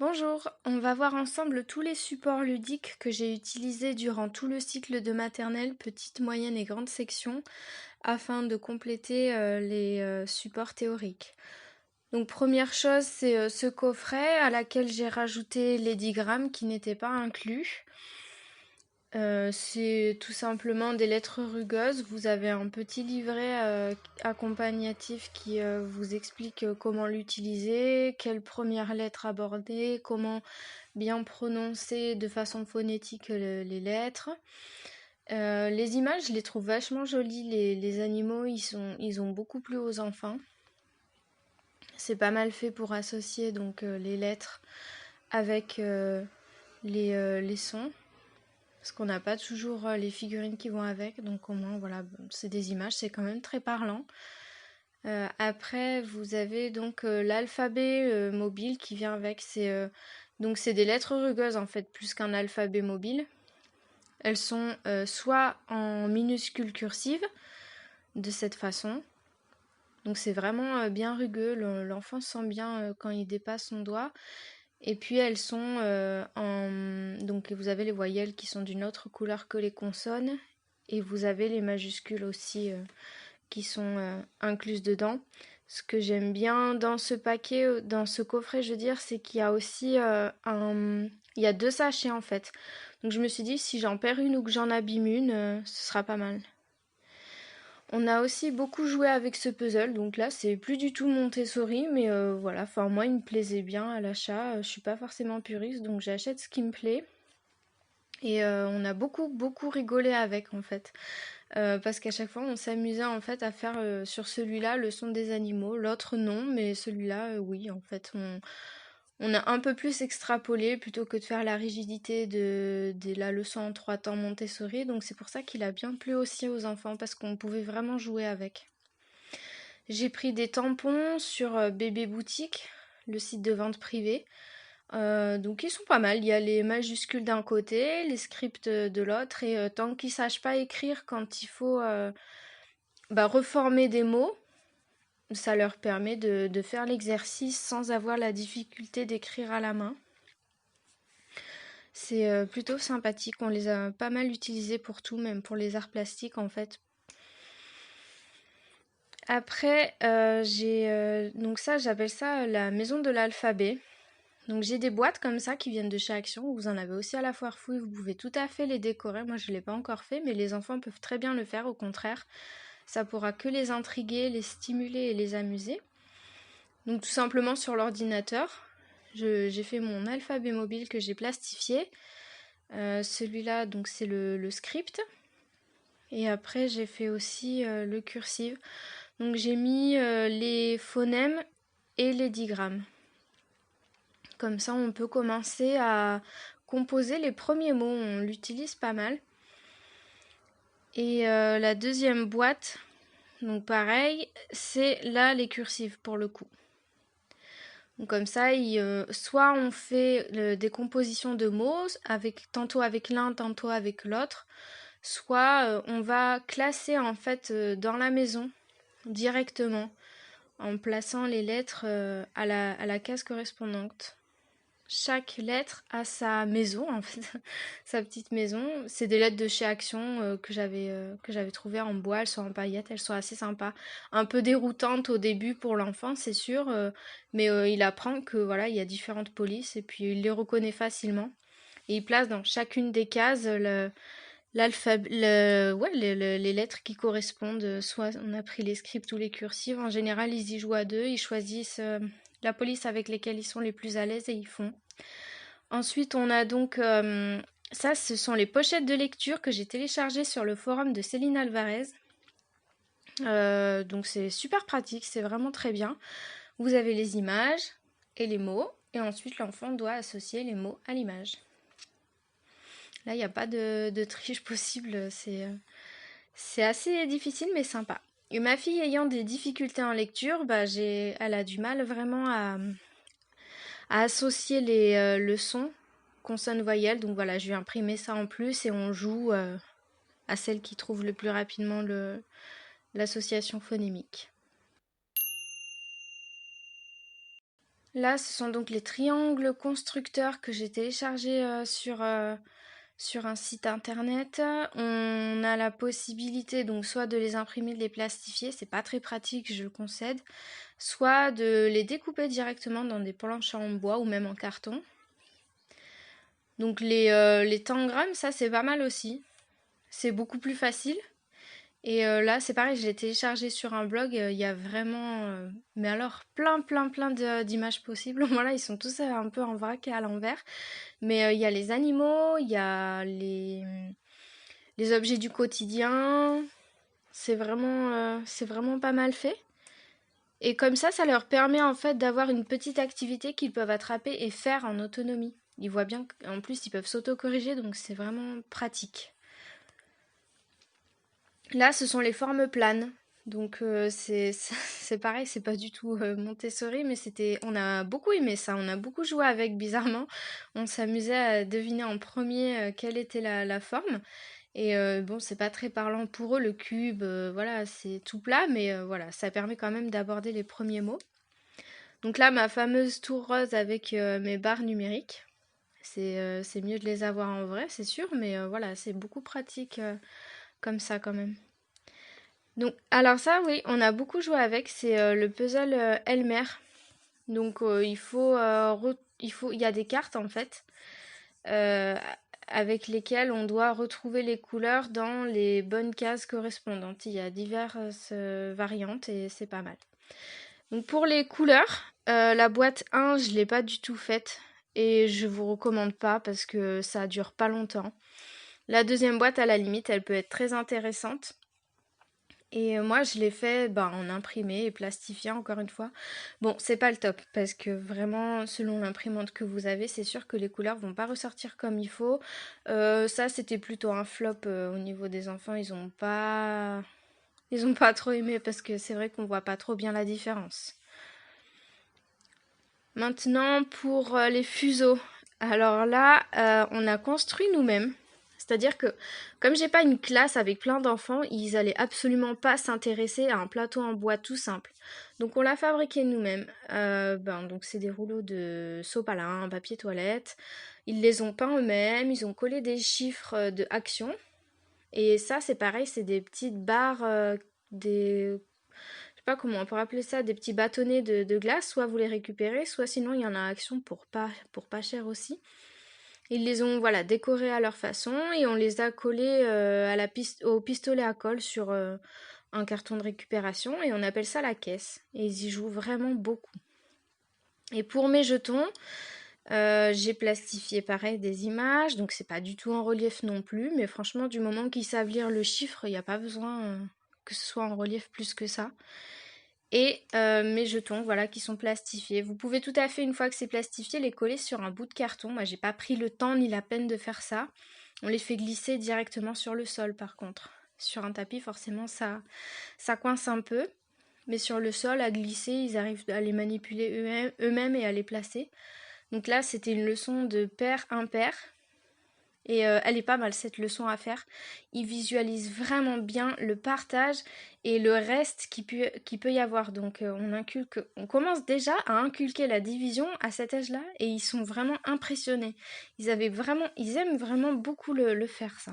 Bonjour, on va voir ensemble tous les supports ludiques que j'ai utilisés durant tout le cycle de maternelle, petite, moyenne et grande section, afin de compléter les supports théoriques. Donc première chose, c'est ce coffret à laquelle j'ai rajouté les digrammes qui n'étaient pas inclus. C'est tout simplement des lettres rugueuses. Vous avez un petit livret accompagnatif qui vous explique comment l'utiliser, quelles premières lettres aborder, comment bien prononcer de façon phonétique les lettres. Les images, je les trouve vachement jolies. Les animaux, ils ont beaucoup plu aux enfants. C'est pas mal fait pour associer donc les lettres avec les sons. Parce qu'on n'a pas toujours les figurines qui vont avec, donc au moins voilà, c'est des images, c'est quand même très parlant. Après, vous avez donc l'alphabet mobile qui vient avec. Donc c'est des lettres rugueuses en fait, plus qu'un alphabet mobile. Elles sont soit en minuscules cursives, de cette façon. Donc c'est vraiment bien rugueux, l'enfant sent bien quand il dépasse son doigt. Et puis elles sont donc vous avez les voyelles qui sont d'une autre couleur que les consonnes. Et vous avez les majuscules aussi qui sont incluses dedans. Ce que j'aime bien dans ce paquet, dans ce coffret, je veux dire, c'est qu'il y a aussi il y a 2 sachets en fait. Donc je me suis dit, si j'en perds une ou que j'en abîme une, ce sera pas mal. On a aussi beaucoup joué avec ce puzzle, donc là c'est plus du tout Montessori, mais voilà, enfin moi il me plaisait bien à l'achat, je suis pas forcément puriste, donc j'achète ce qui me plaît. Et on a beaucoup rigolé avec en fait. Parce qu'à chaque fois on s'amusait en fait à faire sur celui-là le son des animaux, l'autre non, mais celui-là oui en fait on a un peu plus extrapolé plutôt que de faire la rigidité de la leçon en 3 temps Montessori, donc c'est pour ça qu'il a bien plu aussi aux enfants parce qu'on pouvait vraiment jouer avec. J'ai pris des tampons sur Bébé Boutique, le site de vente privée. Donc ils sont pas mal, il y a les majuscules d'un côté, les scripts de l'autre, et tant qu'ils sachent pas écrire quand il faut reformer des mots, ça leur permet de faire l'exercice sans avoir la difficulté d'écrire à la main. C'est plutôt sympathique, on les a pas mal utilisés pour tout, même pour les arts plastiques en fait. Après, donc ça, j'appelle ça la maison de l'alphabet. Donc j'ai des boîtes comme ça qui viennent de chez Action. Vous en avez aussi à la foire fouille. Vous pouvez tout à fait les décorer. Moi, je ne l'ai pas encore fait, mais les enfants peuvent très bien le faire. Au contraire, ça pourra que les intriguer, les stimuler et les amuser. Donc tout simplement sur l'ordinateur, j'ai fait mon alphabet mobile que j'ai plastifié. Celui-là, donc c'est le script. Et après, j'ai fait aussi le cursive. Donc j'ai mis les phonèmes et les digrammes. Comme ça, on peut commencer à composer les premiers mots. On l'utilise pas mal. Et la deuxième boîte, donc pareil, c'est là les cursives pour le coup. Donc comme ça, soit on fait des compositions de mots, tantôt avec l'un, tantôt avec l'autre, soit on va classer en fait dans la maison directement en plaçant les lettres à la case correspondante. Chaque lettre a sa maison, en fait, sa petite maison. C'est des lettres de chez Action que j'avais trouvées en bois. Elles sont en paillettes, elles sont assez sympas. Un peu déroutantes au début pour l'enfant, c'est sûr, mais il apprend que voilà, il y a différentes polices et puis il les reconnaît facilement. Et il place dans chacune des cases les lettres qui correspondent. Soit on a pris les scripts ou les cursives. En général, ils y jouent à deux. Ils choisissent la police avec lesquelles ils sont les plus à l'aise et ils font. Ensuite, on a donc ça, ce sont les pochettes de lecture que j'ai téléchargées sur le forum de Céline Alvarez. Donc c'est super pratique, c'est vraiment très bien. Vous avez les images et les mots, et ensuite l'enfant doit associer les mots à l'image. Là, il n'y a pas de triche possible, c'est assez difficile mais sympa. Et ma fille ayant des difficultés en lecture, elle a du mal vraiment à associer les leçons consonne-voyelle. Donc voilà, je lui ai imprimé ça en plus et on joue à celle qui trouve le plus rapidement l'association phonémique. Là, ce sont donc les triangles constructeurs que j'ai téléchargés sur un site internet. On a la possibilité donc soit de les imprimer, de les plastifier, c'est pas très pratique, je le concède, soit de les découper directement dans des planches en bois ou même en carton. Donc les tangrammes, ça c'est pas mal aussi. C'est beaucoup plus facile. Et là, c'est pareil, je l'ai téléchargé sur un blog. Il y a vraiment, mais alors, plein d'images possibles. Voilà, ils sont tous un peu en vrac et à l'envers. Mais il y a les animaux, il y a les objets du quotidien. C'est vraiment pas mal fait. Et comme ça leur permet en fait d'avoir une petite activité qu'ils peuvent attraper et faire en autonomie. Ils voient bien qu'en plus, ils peuvent s'auto-corriger, donc c'est vraiment pratique. Là, ce sont les formes planes. Donc c'est pareil, c'est pas du tout Montessori, mais on a beaucoup aimé ça, on a beaucoup joué avec bizarrement. On s'amusait à deviner en premier quelle était la forme. Et bon, c'est pas très parlant pour eux, le cube, voilà, c'est tout plat, mais voilà, ça permet quand même d'aborder les premiers mots. Donc là, ma fameuse tour rose avec mes barres numériques. C'est mieux de les avoir en vrai, c'est sûr, mais voilà, c'est beaucoup pratique comme ça quand même. Donc, alors ça, oui, on a beaucoup joué avec. C'est le puzzle Elmer. Donc, il y a des cartes en fait euh, avec lesquelles on doit retrouver les couleurs dans les bonnes cases correspondantes. Il y a diverses variantes et c'est pas mal. Donc, pour les couleurs, la boîte 1, je l'ai pas du tout faite et je vous recommande pas parce que ça dure pas longtemps. La deuxième boîte, à la limite, elle peut être très intéressante. Et moi, je l'ai fait en imprimé et plastifié, encore une fois. Bon, c'est pas le top, parce que vraiment, selon l'imprimante que vous avez, c'est sûr que les couleurs vont pas ressortir comme il faut. Ça, c'était plutôt un flop au niveau des enfants. Ils ont pas trop aimé, parce que c'est vrai qu'on voit pas trop bien la différence. Maintenant, pour les fuseaux. Alors là, on a construit nous-mêmes. C'est-à-dire que, comme j'ai pas une classe avec plein d'enfants, ils allaient absolument pas s'intéresser à un plateau en bois tout simple. Donc on l'a fabriqué nous-mêmes. Donc c'est des rouleaux de sopalin, papier toilette. Ils les ont peints eux-mêmes, ils ont collé des chiffres de action. Et ça, c'est pareil, c'est des petites barres, je sais pas comment on pourrait appeler ça, des petits bâtonnets de glace. Soit vous les récupérez, soit sinon il y en a à Action pour pas cher aussi. Ils les ont voilà décorés à leur façon et on les a collés au pistolet à colle sur un carton de récupération et on appelle ça la caisse. Et ils y jouent vraiment beaucoup. Et pour mes jetons, j'ai plastifié pareil des images, donc c'est pas du tout en relief non plus, mais franchement du moment qu'ils savent lire le chiffre, il n'y a pas besoin que ce soit en relief plus que ça. Et mes jetons, voilà, qui sont plastifiés. Vous pouvez tout à fait, une fois que c'est plastifié, les coller sur un bout de carton. Moi, j'ai pas pris le temps ni la peine de faire ça. On les fait glisser directement sur le sol, par contre. Sur un tapis, forcément, ça coince un peu. Mais sur le sol, à glisser, ils arrivent à les manipuler eux-mêmes et à les placer. Donc là, c'était une leçon de pair-impair. Et elle est pas mal cette leçon à faire. Ils visualisent vraiment bien le partage et le reste qui peut y avoir. Donc on commence déjà à inculquer la division à cet âge-là et ils sont vraiment impressionnés. Ils aiment vraiment beaucoup le faire ça.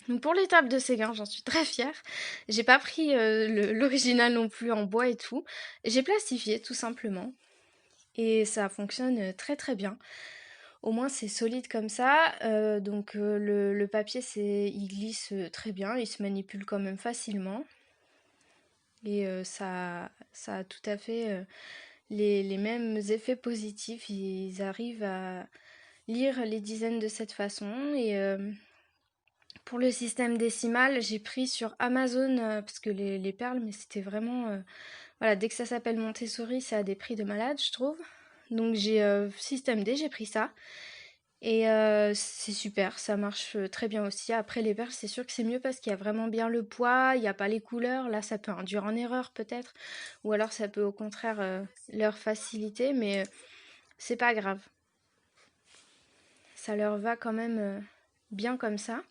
Donc pour l'étape de Séguin, j'en suis très fière. J'ai pas pris l'original non plus en bois et tout. J'ai plastifié tout simplement et ça fonctionne très très bien. Au moins c'est solide comme ça, donc le papier il glisse très bien, il se manipule quand même facilement. Et ça a tout à fait les mêmes effets positifs, ils arrivent à lire les dizaines de cette façon. Et pour le système décimal, j'ai pris sur Amazon, parce que les perles, mais c'était vraiment... voilà, dès que ça s'appelle Montessori, ça a des prix de malade, je trouve. Donc j'ai système D, j'ai pris ça. Et c'est super, ça marche très bien aussi. Après les perles, c'est sûr que c'est mieux parce qu'il y a vraiment bien le poids, il n'y a pas les couleurs. Là, ça peut induire en erreur peut-être. Ou alors ça peut au contraire leur faciliter, mais c'est pas grave. Ça leur va quand même bien comme ça.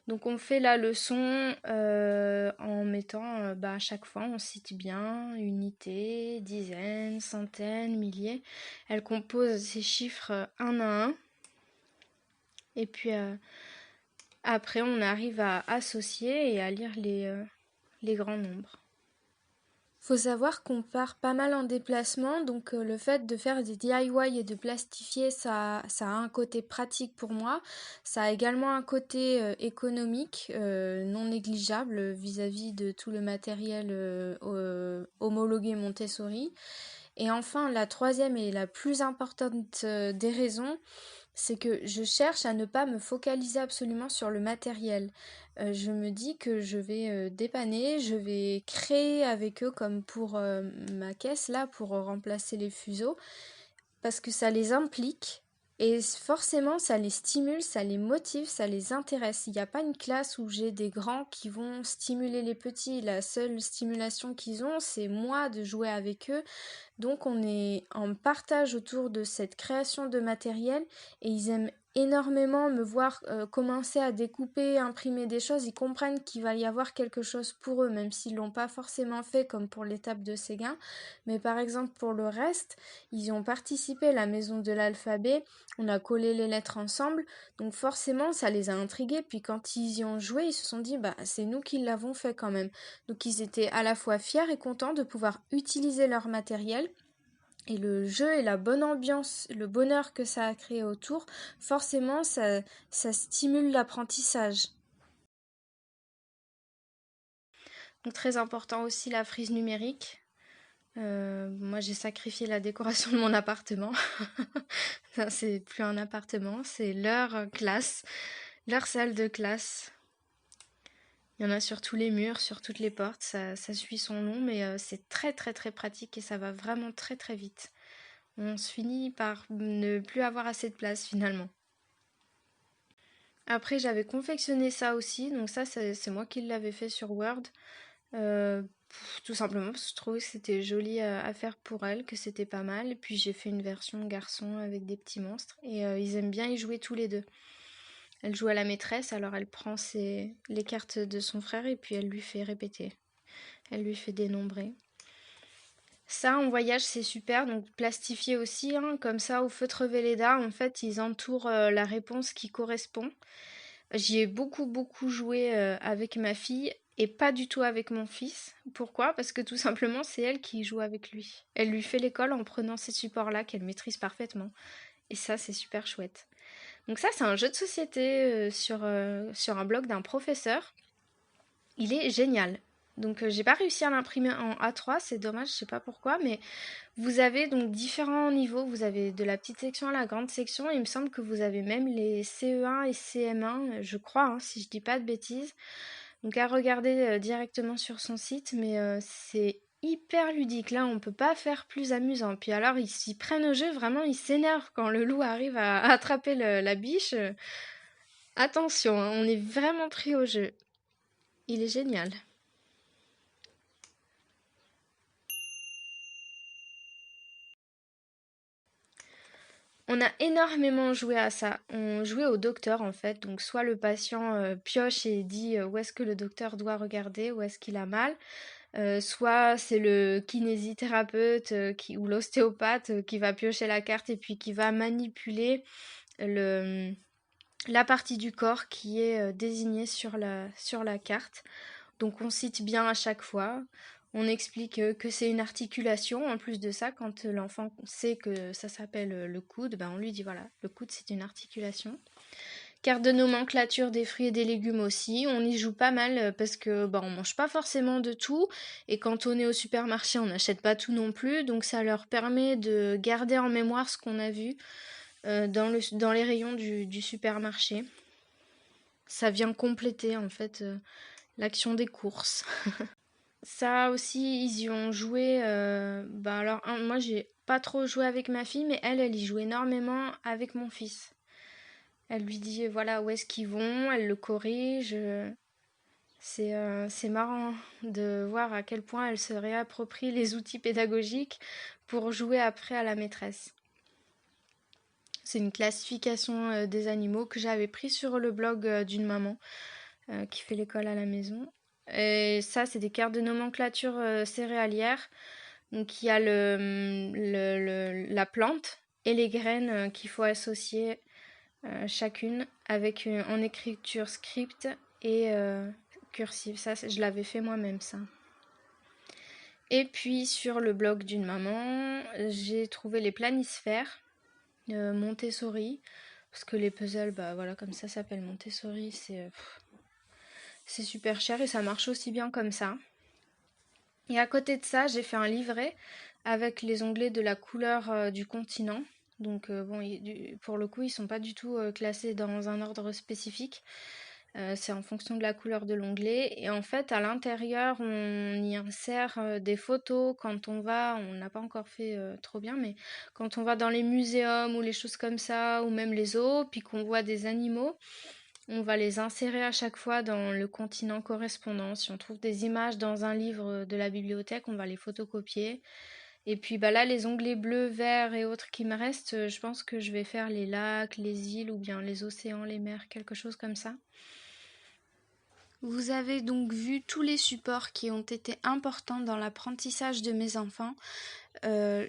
Donc on fait la leçon en temps, à chaque fois, on cite bien unité, dizaines, centaines, milliers. Elle compose ces chiffres un à un. Et puis après, on arrive à associer et à lire les grands nombres. Faut savoir qu'on part pas mal en déplacement, donc le fait de faire des DIY et de plastifier, ça a un côté pratique pour moi. Ça a également un côté économique non négligeable vis-à-vis de tout le matériel homologué Montessori. Et enfin, la troisième et la plus importante des raisons, c'est que je cherche à ne pas me focaliser absolument sur le matériel. Je me dis que je vais dépanner, je vais créer avec eux comme pour ma caisse là, pour remplacer les fuseaux, parce que ça les implique et forcément ça les stimule, ça les motive, ça les intéresse. Il n'y a pas une classe où j'ai des grands qui vont stimuler les petits. La seule stimulation qu'ils ont, c'est moi de jouer avec eux. Donc on est en partage autour de cette création de matériel et ils aiment énormément me voir commencer à découper, imprimer des choses. Ils comprennent qu'il va y avoir quelque chose pour eux, même s'ils l'ont pas forcément fait comme pour l'étape de Séguin. Mais par exemple pour le reste, ils y ont participé, la maison de l'alphabet, on a collé les lettres ensemble, donc forcément ça les a intrigués. Puis quand ils y ont joué, ils se sont dit c'est nous qui l'avons fait quand même. Donc ils étaient à la fois fiers et contents de pouvoir utiliser leur matériel. Et le jeu et la bonne ambiance, le bonheur que ça a créé autour, forcément, ça stimule l'apprentissage. Donc très important aussi la frise numérique. Moi, j'ai sacrifié la décoration de mon appartement. Ça, c'est plus un appartement, c'est leur classe, leur salle de classe. Il y en a sur tous les murs, sur toutes les portes. Ça suit son nom, mais c'est très très très pratique et ça va vraiment très très vite. On se finit par ne plus avoir assez de place finalement. Après, j'avais confectionné ça aussi, donc ça, c'est moi qui l'avais fait sur Word. Tout simplement parce que je trouvais que c'était joli à faire pour elle, que c'était pas mal. Et puis j'ai fait une version garçon avec des petits monstres. Et ils aiment bien y jouer tous les deux. Elle joue à la maîtresse, alors elle prend les cartes de son frère et puis elle lui fait répéter. Elle lui fait dénombrer. Ça, en voyage, c'est super, donc plastifier aussi, hein, comme ça, au feutre Velleda, en fait, ils entourent la réponse qui correspond. J'y ai beaucoup, beaucoup joué avec ma fille et pas du tout avec mon fils. Pourquoi? Parce que tout simplement, c'est elle qui joue avec lui. Elle lui fait l'école en prenant ces supports-là qu'elle maîtrise parfaitement. Et ça, c'est super chouette. Donc ça, c'est un jeu de société sur un blog d'un professeur. Il est génial. Donc j'ai pas réussi à l'imprimer en A3, c'est dommage, je sais pas pourquoi, mais vous avez donc différents niveaux, vous avez de la petite section à la grande section, et il me semble que vous avez même les CE1 et CM1, je crois, hein, si je dis pas de bêtises. Donc à regarder directement sur son site, mais c'est hyper ludique, là on peut pas faire plus amusant. Puis alors ils s'y prennent au jeu, vraiment ils s'énervent quand le loup arrive à attraper la biche. Attention, hein, on est vraiment pris au jeu. Il est génial. On a énormément joué à ça. On jouait au docteur en fait. Donc soit le patient pioche et dit où est-ce que le docteur doit regarder, où est-ce qu'il a mal. Soit c'est le kinésithérapeute ou l'ostéopathe qui va piocher la carte et puis qui va manipuler le, la partie du corps qui est désignée sur la carte. Donc on cite bien à chaque fois. On explique que c'est une articulation. En plus de ça, quand l'enfant sait que ça s'appelle le coude, on lui dit voilà, le coude c'est une articulation. Carte de nomenclature des fruits et des légumes aussi. On y joue pas mal parce que on mange pas forcément de tout. Et quand on est au supermarché, on n'achète pas tout non plus. Donc ça leur permet de garder en mémoire ce qu'on a vu dans les rayons du supermarché. Ça vient compléter en fait l'action des courses. Ça aussi, ils y ont joué. Alors, moi, j'ai pas trop joué avec ma fille, mais elle y joue énormément avec mon fils. Elle lui dit, voilà, où est-ce qu'ils vont, elle le corrige. C'est marrant de voir à quel point elle se réapproprie les outils pédagogiques pour jouer après à la maîtresse. C'est une classification des animaux que j'avais pris sur le blog d'une maman qui fait l'école à la maison. Et ça, c'est des cartes de nomenclature céréalière. Donc il y a la plante et les graines qu'il faut associer chacune avec en écriture script et cursive. Ça, je l'avais fait moi-même ça. Et puis sur le blog d'une maman, j'ai trouvé les planisphères Montessori. Parce que les puzzles, bah voilà, comme ça s'appelle Montessori, c'est super cher et ça marche aussi bien comme ça. Et à côté de ça, j'ai fait un livret avec les onglets de la couleur du continent. Donc bon, pour le coup, ils sont pas du tout classés dans un ordre spécifique. C'est en fonction de la couleur de l'onglet. Et en fait, à l'intérieur, on y insère des photos quand on va, on n'a pas encore fait trop bien, mais quand on va dans les muséums ou les choses comme ça, ou même les zoos, puis qu'on voit des animaux, on va les insérer à chaque fois dans le continent correspondant. Si on trouve des images dans un livre de la bibliothèque, on va les photocopier. Et puis bah là, les onglets bleus, verts et autres qui me restent, je pense que je vais faire les lacs, les îles ou bien les océans, les mers, quelque chose comme ça. Vous avez donc vu tous les supports qui ont été importants dans l'apprentissage de mes enfants.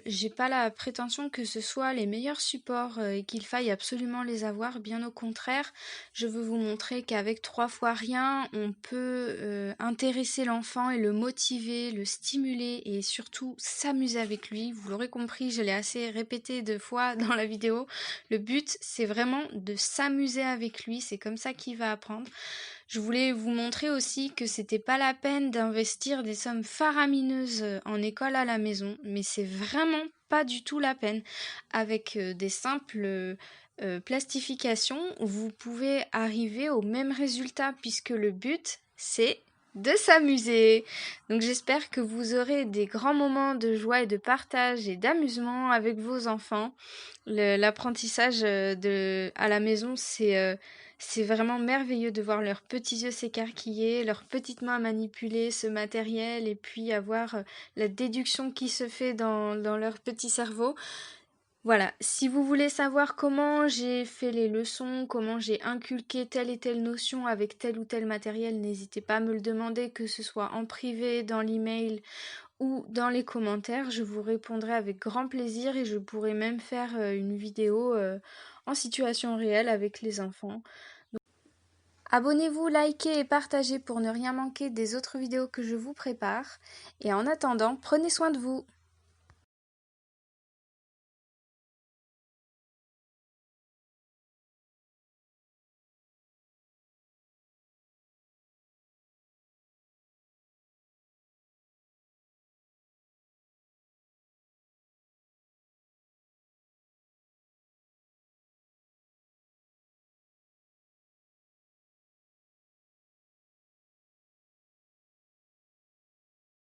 J'ai pas la prétention que ce soit les meilleurs supports et qu'il faille absolument les avoir, bien au contraire. Je veux vous montrer qu'avec 3 fois rien, on peut intéresser l'enfant et le motiver, le stimuler et surtout s'amuser avec lui. Vous l'aurez compris, je l'ai assez répété 2 fois dans la vidéo. Le but, c'est vraiment de s'amuser avec lui, c'est comme ça qu'il va apprendre. Je voulais vous montrer aussi que c'était pas la peine d'investir des sommes faramineuses en école à la maison, mais c'est vraiment pas du tout la peine. Avec des simples plastifications, vous pouvez arriver au même résultat puisque le but c'est de s'amuser. Donc j'espère que vous aurez des grands moments de joie et de partage et d'amusement avec vos enfants. L'apprentissage à la maison, c'est vraiment merveilleux de voir leurs petits yeux s'écarquiller, leurs petites mains manipuler ce matériel et puis avoir la déduction qui se fait dans leur petit cerveau. Voilà, si vous voulez savoir comment j'ai fait les leçons, comment j'ai inculqué telle et telle notion avec tel ou tel matériel, n'hésitez pas à me le demander, que ce soit en privé, dans l'email ou dans les commentaires. Je vous répondrai avec grand plaisir et je pourrai même faire une vidéo en situation réelle avec les enfants. Abonnez-vous, likez et partagez pour ne rien manquer des autres vidéos que je vous prépare. Et en attendant, prenez soin de vous.